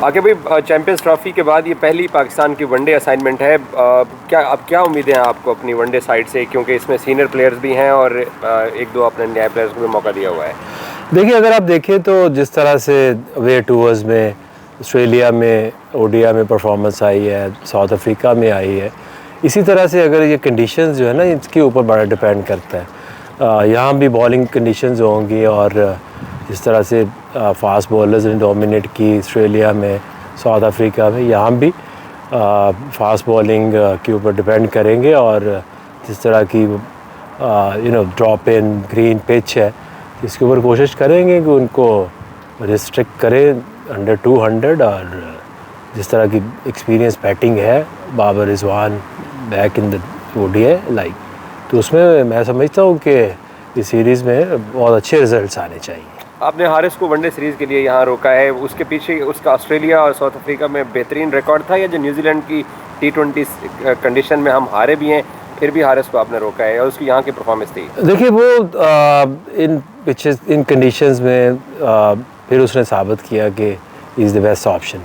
आगे भाई, champions trophy के बाद ये पहली पाकिस्तान की वनडे असाइनमेंट है। क्या उम्मीदें हैं आपको अपनी वनडे साइड से, क्योंकि इसमें सीनियर प्लेयर्स भी हैं और एक दो अपने नए प्लेयर्स को भी मौका दिया हुआ है। देखिए, अगर आप देखें तो जिस तरह से वे टूर्स में ऑस्ट्रेलिया में ओडिया में परफॉर्मेंस आई है, साउथ अफ्रीका में आई है, इसी तरह से अगर ये कंडीशंस जो है ना, इसके ऊपर बड़ा डिपेंड करता है। यहाँ भी बॉलिंग कंडीशंस होंगी और जिस तरह से फास्ट बॉलर्स ने डोमिनेट की ऑस्ट्रेलिया में, साउथ अफ्रीका में, यहाँ भी फास्ट बॉलिंग के ऊपर डिपेंड करेंगे। और जिस तरह की ड्रॉप इन ग्रीन पिच है, इसके ऊपर कोशिश करेंगे कि उनको रिस्ट्रिक्ट करें अंडर 200। और जिस तरह की एक्सपीरियंस बैटिंग है Babar Rizwan back in the ODI like, तो उसमें मैं समझता हूँ कि इस सीरीज़ में बहुत अच्छे रिजल्ट्स आने चाहिए। आपने हारिस को वनडे सीरीज़ के लिए यहाँ रोका है, उसके पीछे उसका ऑस्ट्रेलिया और साउथ अफ्रीका में बेहतरीन रिकॉर्ड था, या जो न्यूजीलैंड की T20 कंडीशन में हम हारे भी हैं फिर भी हारिस को आपने रोका है, और उसकी यहाँ की परफॉर्मेंस थी? देखिए, वो इन पिचेस इन कंडीशंस में फिर उसने साबित किया कि इज़ द बेस्ट ऑप्शन।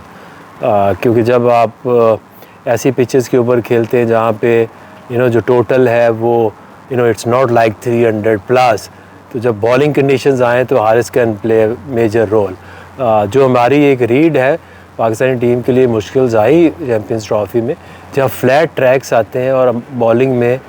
क्योंकि जब आप ऐसी पिचेस के ऊपर खेलते हैं जहाँ पे जो टोटल है वो इट्स नॉट लाइक 300 प्लस, तो जब बॉलिंग कंडीशंस आए तो Haris can play major role. जो हमारी एक रीड है पाकिस्तानी टीम के लिए मुश्किल्स आई चैम्पियंस ट्रॉफी में, जब फ्लैट ट्रैक्स आते हैं और बॉलिंग में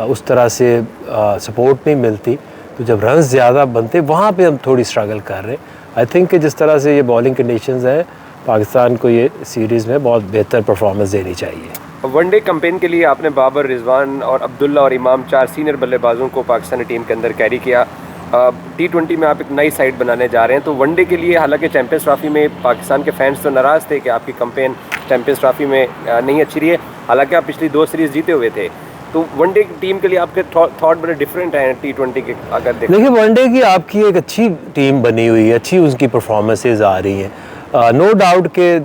उस तरह से सपोर्ट नहीं मिलती, तो जब रन्स ज़्यादा बनते वहाँ पे हम थोड़ी स्ट्रगल कर रहे हैं। आई थिंक कि जिस तरह से ये बॉलिंग कंडीशंस हैं, पाकिस्तान को ये सीरीज़ में बहुत बेहतर परफॉर्मेंस देनी चाहिए। वनडे कैंपेन के लिए आपने बाबर, रिजवान और अब्दुल्ला और इमाम 4 सीनियर बल्लेबाजों को पाकिस्तानी टीम के अंदर कैरी किया। T20 में आप एक नई साइड बनाने जा रहे हैं, तो वनडे के लिए हालांकि चैंपियंस ट्रॉफी में पाकिस्तान के फैंस तो नाराज़ थे कि आपकी कैंपेन चैंपियंस ट्रॉफी में नहीं अच्छी रही है, हालांकि आप पिछली 2 सीरीज़ जीते हुए थे। तो वनडे टीम के लिए आपके थॉट बड़े डिफरेंट हैं T20 के अगर देखिए, वनडे की आपकी एक अच्छी टीम बनी हुई है, अच्छी उसकी परफॉर्मेंसेज आ रही हैं। नो डाउट के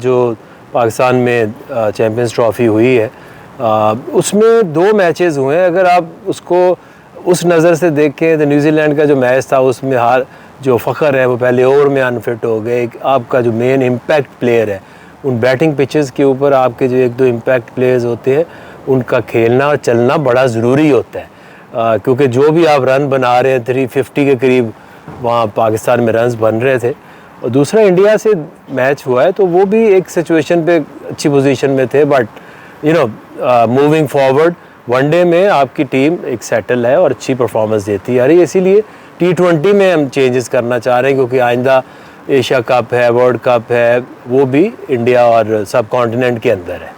जो पाकिस्तान में चैंपियंस ट्रॉफी हुई है उसमें 2 मैचेस हुए हैं। अगर आप उसको उस नज़र से देखें तो न्यूजीलैंड का जो मैच था उसमें जो फ़खर है वो पहले ओवर में अनफिट हो गए। आपका जो मेन इम्पैक्ट प्लेयर है, उन बैटिंग पिचेस के ऊपर आपके जो 1-2 इम्पैक्ट प्लेयर्स होते हैं, उनका खेलना और चलना बड़ा ज़रूरी होता है। क्योंकि जो भी आप रन बना रहे हैं, 350 के करीब वहाँ पाकिस्तान में रन्स बन रहे थे। और दूसरा इंडिया से मैच हुआ है तो वो भी एक सिचुएशन पे अच्छी पोजीशन में थे, बट मूविंग फॉरवर्ड वनडे में आपकी टीम एक सेटल है और अच्छी परफॉर्मेंस देती है। अरे इसीलिए T20 में हम चेंजेस करना चाह रहे हैं, क्योंकि आइंदा एशिया कप है, वर्ल्ड कप है, वो भी इंडिया और सब कॉन्टिनेंट के अंदर है।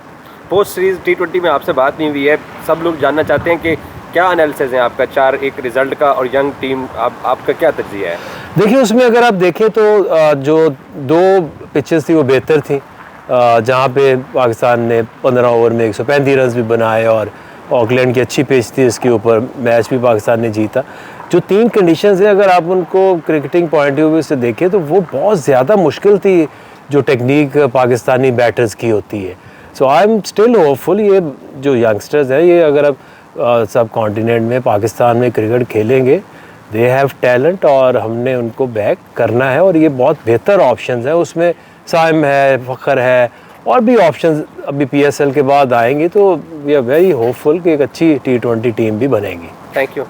पोस्ट सीरीज़ T20 में आपसे बात नहीं हुई है, सब लोग जानना चाहते हैं कि क्या एनालिसिस है आपका 4-1 रिज़ल्ट का, और यंग टीम आपका क्या तज्ज़िया है? देखिए, उसमें अगर आप देखें तो जो 2 पिचेस थी वो बेहतर थी, जहाँ पे पाकिस्तान ने 15 ओवर में 135 रन भी बनाए, और ऑकलैंड की अच्छी पिच थी, इसके ऊपर मैच भी पाकिस्तान ने जीता। जो 3 कंडीशंस हैं, अगर आप उनको क्रिकेटिंग पॉइंट ऑफ व्यू से देखें तो वो बहुत ज़्यादा मुश्किल थी जो टेक्निक पाकिस्तानी बैटर्स की होती है। सो आई एम स्टिल होपफुल, ये जो यंगस्टर्स हैं, ये अगर अब सब कॉन्टिनेंट में पाकिस्तान में क्रिकेट खेलेंगे, दे हैव टैलेंट और हमने उनको बैक करना है। और ये बहुत बेहतर ऑप्शंस हैं, उसमें साइम है, फ़खर है, और भी ऑप्शंस अभी PSL के बाद आएंगे। तो वी आर वेरी होपफुल कि एक अच्छी T20 टीम भी बनेगी। Thank you.